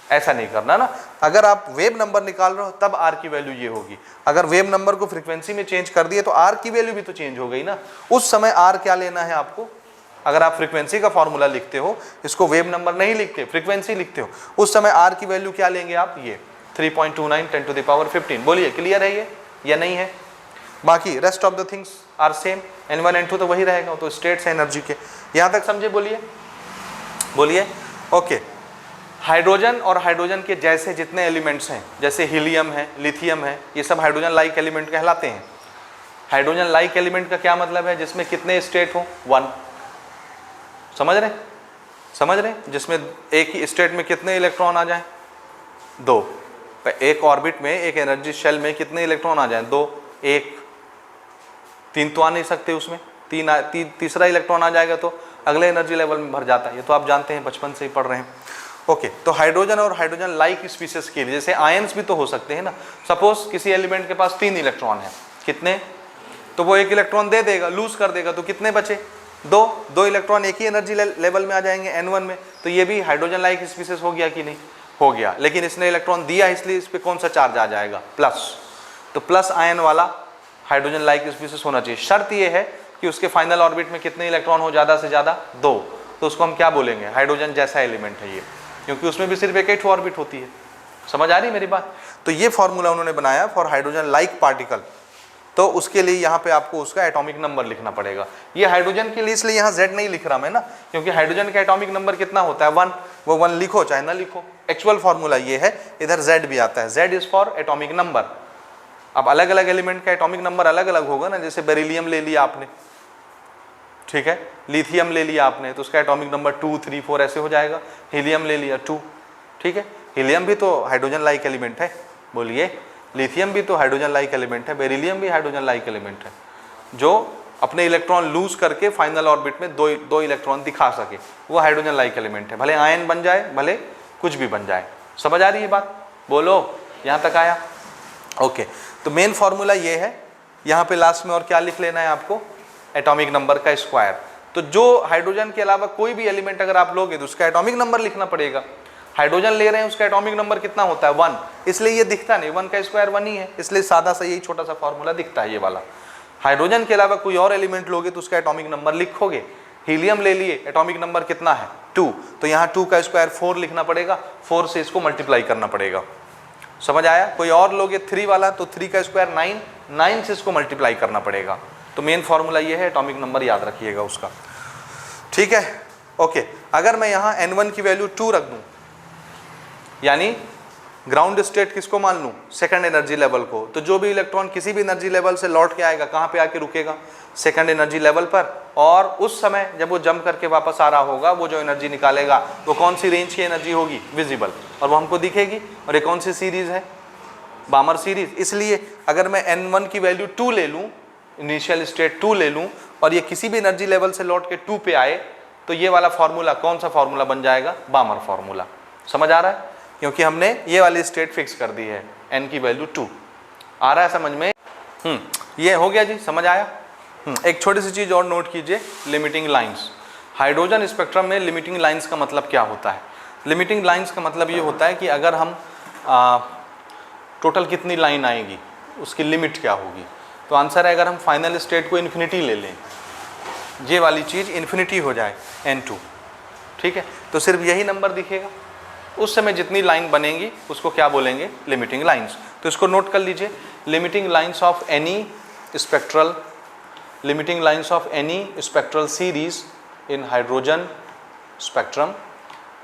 ऐसा नहीं करना ना। अगर आप वेव नंबर निकाल रहे हो तब आर की वैल्यू ये होगी। अगर वेव नंबर को फ्रीक्वेंसी में चेंज कर दिए तो आर की वैल्यू भी तो चेंज हो गई ना। उस समय आर क्या लेना है आपको, अगर आप फ्रीक्वेंसी का फॉर्मूला लिखते हो, इसको वेव नंबर नहीं लिखते, फ्रीक्वेंसी लिखते हो, उस समय आर की वैल्यू क्या लेंगे आप, ये 3.29 10⁻15। बोलिए क्लियर है ये या नहीं है। बाकी rest of the things are same, n1 n2 तो वही रहेगा, तो स्टेट्स है एनर्जी के। यहाँ तक समझे, बोलिए बोलिए। ओके, हाइड्रोजन और हाइड्रोजन के जैसे जितने एलिमेंट्स हैं, जैसे हीलियम है, लिथियम है, ये सब हाइड्रोजन लाइक एलिमेंट कहलाते हैं। हाइड्रोजन लाइक एलिमेंट का क्या मतलब है, जिसमें कितने स्टेट हो, 1। समझ रहे, जिसमें एक ही स्टेट में कितने इलेक्ट्रॉन आ जाएं, 2। एक ऑर्बिट में, एक एनर्जी शेल में कितने इलेक्ट्रॉन आ जाएं, 2, 1, 3 तो आ नहीं सकते उसमें, तीसरा इलेक्ट्रॉन आ जाएगा तो अगले एनर्जी लेवल में भर जाता है, ये तो आप जानते हैं, बचपन से ही पढ़ रहे हैं। ओके, तो हाइड्रोजन और हाइड्रोजन लाइक स्पीसीज के लिए, जैसे आयंस भी तो हो सकते हैं ना। सपोज किसी एलिमेंट के पास 3 इलेक्ट्रॉन है, कितने, तो वो 1 इलेक्ट्रॉन दे देगा, लूज कर देगा, तो कितने बचे, 2 इलेक्ट्रॉन एक ही एनर्जी लेवल में आ जाएंगे n1 में, तो ये भी हाइड्रोजन लाइक स्पीसीज हो गया कि नहीं, हो गया। लेकिन इसने इलेक्ट्रॉन दिया इसलिए इस पर कौन सा चार्ज आ जाएगा, प्लस, तो प्लस आयन वाला हाइड्रोजन लाइक स्पीसीज होना चाहिए। शर्त ये है कि उसके फाइनल ऑर्बिट में कितने इलेक्ट्रॉन हो, ज़्यादा से ज़्यादा 2, तो उसको हम क्या बोलेंगे, हाइड्रोजन जैसा एलिमेंट है ये, क्योंकि उसमें भी सिर्फ एक ही ऑर्बिट होती है। समझ आ रही मेरी बात। तो ये फॉर्मूला उन्होंने बनाया फॉर हाइड्रोजन लाइक पार्टिकल, तो उसके लिए यहाँ पे आपको उसका एटॉमिक नंबर लिखना पड़ेगा। ये हाइड्रोजन के लिए इसलिए यहाँ Z नहीं लिख रहा मैं ना, क्योंकि हाइड्रोजन का एटॉमिक नंबर कितना होता है, 1, वो 1 लिखो चाहे ना लिखो, एक्चुअल फॉर्मूला ये है। इधर Z भी आता है, Z is for atomic number. अब अलग अलग एलिमेंट का एटॉमिक नंबर अलग अलग होगा ना, जैसे बेरिलियम ले लिया आपने, ठीक है, लिथियम ले लिया आपने, तो उसका एटॉमिक नंबर 2, 3, 4 ऐसे हो जाएगा। हीलियम ले लिया 2, ठीक है, हीलियम भी तो हाइड्रोजन लाइक एलिमेंट है, बोलिए। लिथियम भी तो हाइड्रोजन लाइक एलिमेंट है, बेरिलियम भी हाइड्रोजन लाइक एलिमेंट है। जो अपने इलेक्ट्रॉन लूज करके फाइनल ऑर्बिट में दो इलेक्ट्रॉन दिखा सके, वो हाइड्रोजन लाइक एलिमेंट है। भले आयन बन जाए, भले कुछ भी बन जाए। समझ आ रही है बात? बोलो, यहाँ तक आया? ओके, तो मेन फॉर्मूला ये है। यहाँ पे लास्ट में और क्या लिख लेना है आपको? एटॉमिक नंबर का स्क्वायर। तो जो हाइड्रोजन के अलावा कोई भी एलिमेंट अगर आप लोगे तो उसका एटॉमिक नंबर लिखना पड़ेगा। हाइड्रोजन ले रहे हैं, उसका एटॉमिक नंबर कितना होता है? 1, इसलिए ये दिखता नहीं, 1 का स्क्वायर 1 ही है, इसलिए सादा सा यही छोटा सा फॉर्मूला दिखता है ये वाला। हाइड्रोजन के अलावा कोई और एलिमेंट लोगे तो उसका एटॉमिक नंबर लिखोगे। हीलियम ले लिए, एटॉमिक नंबर कितना है? 2, तो यहाँ 2 का स्क्वायर 4 लिखना पड़ेगा, 4 से इसको मल्टीप्लाई करना पड़ेगा। समझ आया? कोई और लोगे 3 वाला तो 3 का स्क्वायर 9, 9 से इसको मल्टीप्लाई करना पड़ेगा। तो मेन फॉर्मूला ये है, एटॉमिक नंबर याद रखिएगा उसका। ठीक है, ओके। अगर मैं यहाँ N1 की वैल्यू 2 रख दूँ, यानी ग्राउंड स्टेट किसको मान लूँ? सेकंड एनर्जी लेवल को, तो जो भी इलेक्ट्रॉन किसी भी एनर्जी लेवल से लौट के आएगा, कहाँ पे आके रुकेगा? सेकंड एनर्जी लेवल पर। और उस समय जब वो जंप करके वापस आ रहा होगा, वो जो एनर्जी निकालेगा वो कौन सी रेंज की एनर्जी होगी? विजिबल, और वो हमको दिखेगी। और ये कौन सी सीरीज है? बामर सीरीज। इसलिए अगर मैं N1 की वैल्यू 2 ले लूँ, इनिशियल स्टेट 2 ले लूँ, और ये किसी भी एनर्जी लेवल से लौट के 2 पे आए, तो ये वाला फॉर्मूला कौन सा फॉर्मूला बन जाएगा? बामर फॉर्मूला। समझ आ रहा है? क्योंकि हमने ये वाली स्टेट फिक्स कर दी है, n की वैल्यू 2। आ रहा है समझ में? ये हो गया जी, समझ आया? एक छोटी सी चीज़ और नोट कीजिए, लिमिटिंग लाइंस। हाइड्रोजन स्पेक्ट्रम में लिमिटिंग लाइंस का मतलब क्या होता है? लिमिटिंग लाइंस का मतलब ये होता है कि अगर हम टोटल कितनी लाइन आएगी, उसकी लिमिट क्या होगी। तो आंसर है, अगर हम फाइनल स्टेट को इन्फिनिटी ले लें, ये वाली चीज़ इन्फिनिटी हो जाए N2, ठीक है, तो सिर्फ यही नंबर दिखेगा। उस समय जितनी लाइन बनेंगी उसको क्या बोलेंगे? Limiting lines. तो इसको नोट कर लीजिए, limiting lines of any spectral, limiting lines of any spectral series in hydrogen spectrum,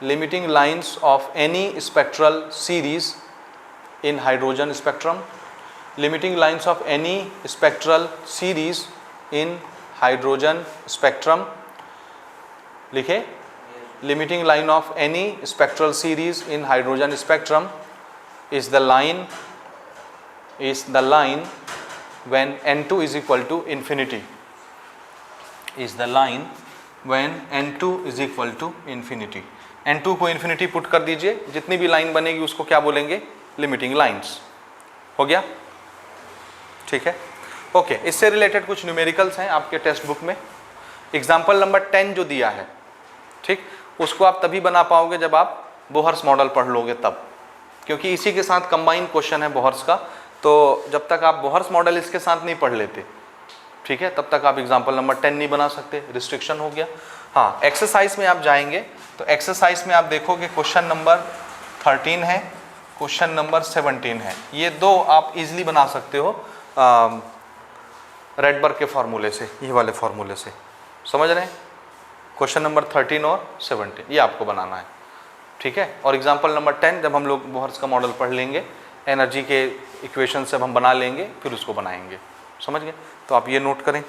limiting lines of any spectral series in hydrogen spectrum, limiting lines of any spectral series in hydrogen spectrum. लिखे, limiting line of any spectral series in hydrogen spectrum is the line when N2 is equal to infinity, is the line when N2 is equal to infinity। N2 को इन्फिनिटी पुट कर दीजिए, जितनी भी लाइन बनेगी उसको क्या बोलेंगे? Limiting lines. हो गया? ठीक है, ओके। इससे रिलेटेड कुछ न्यूमेरिकल्स हैं आपके टेक्स्ट बुक में। एग्जाम्पल नंबर 10 जो दिया है, ठीक, उसको आप तभी बना पाओगे जब आप बोहर्स मॉडल पढ़ लोगे तब, क्योंकि इसी के साथ कंबाइन क्वेश्चन है बोहर्स का। तो जब तक आप बोहर्स मॉडल इसके साथ नहीं पढ़ लेते, ठीक है, तब तक आप एग्जाम्पल नंबर 10 नहीं बना सकते, रिस्ट्रिक्शन हो गया। हाँ, एक्सरसाइज में आप जाएंगे तो एक्सरसाइज में आप देखोगे क्वेश्चन नंबर 13 है, क्वेश्चन नंबर 17 है। ये दो आप इजीली बना सकते हो रेडबर्ग के फॉर्मूले से, ये वाले फॉर्मूले से। समझ रहे हैं? क्वेश्चन नंबर 13 और 17 ये आपको बनाना है, ठीक है। और एग्जाम्पल नंबर 10 जब हम लोग बोहर्स का मॉडल पढ़ लेंगे, एनर्जी के इक्वेशन से हम बना लेंगे, फिर उसको बनाएंगे। समझ गए? तो आप ये नोट करें।